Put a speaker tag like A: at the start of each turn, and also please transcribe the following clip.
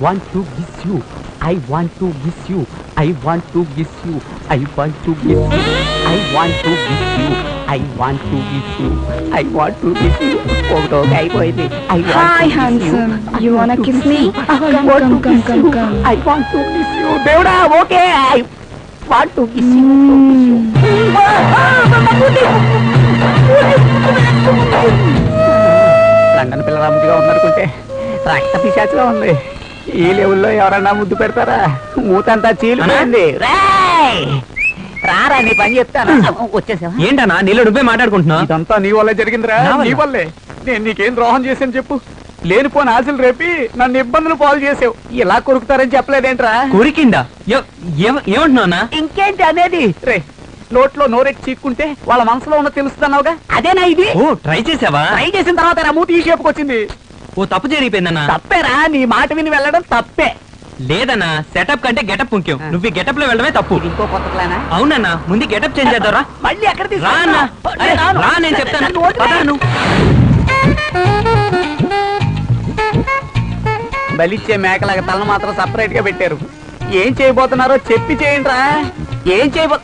A: want to kiss you. I want to kiss you. I want to kiss you. I want to kiss you. I want to kiss you. I want to kiss you. I want to kiss you. ఒకటో అయిపోయింది.
B: Hi handsome. You wanna kiss me? Come.
A: I want to kiss you. దేవుడా okay. I want to kiss you. London పిల్ల రాముడిగా ఉందనుకుంటే రక్త పిశాచిగా ఉంది. ఈ లెవెల్లో ఎవరన్నా ముద్దు పెడతారా? మూతంతా చీలిపోయింది. రారా నీ పని చెప్తాను. వచ్చేసావా?
C: ఏంటన్నా నీళ్ళు నువ్వే మాట్లాడుకుంటున్నావు?
A: ఇదంతా నీ వల్లే జరిగిందిరా. నీ వల్లే. నేను నీకేం ద్రోహం చేశాను చెప్పు? లేనిపోని ఆశలు రేపి నన్ను ఇబ్బందులు పాలు చేసావు. ఇలా కొరుకుతారని చెప్పలేదేంట్రా?
C: కొరికిందా? ఏమంటున్నావునా?
A: ఇంకేంటి అనేది? రే నోట్లో నోరెట్టి చీక్కుంటే వాళ్ళ మనసులో ఉన్న తెలుస్తున్నావుగా, అదేనా ఇది?
C: ఓ ట్రై చేసావా?
A: ట్రై చేసిన తర్వాత నా మూతి ఈ షేపుకి వచ్చింది.
C: ఓ తప్పు జరిగిపోయిందన్నా.
A: తప్పేరా? నీ మాట విని వెళ్ళడం తప్పే.
C: లేదన్నా, సెటప్ కంటే గెటప్ ముఖ్యం. నువ్వు ఈ గెటప్ లో వెళ్ళడమే తప్పు.
A: ఇంకో కొత్త ప్లానా?
C: అవునన్నా, ముందు గెటప్ చేంజ్ చేద్దారా?
A: మళ్ళీ ఎక్కడ
C: రా, నేను చెప్తాను.
A: బలిచ్చే మేకలాగా తల మాత్రం సపరేట్ గా పెట్టారు. ఏం చేయబోతున్నారో చెప్పి చేయండి రా. ఏం చేయబో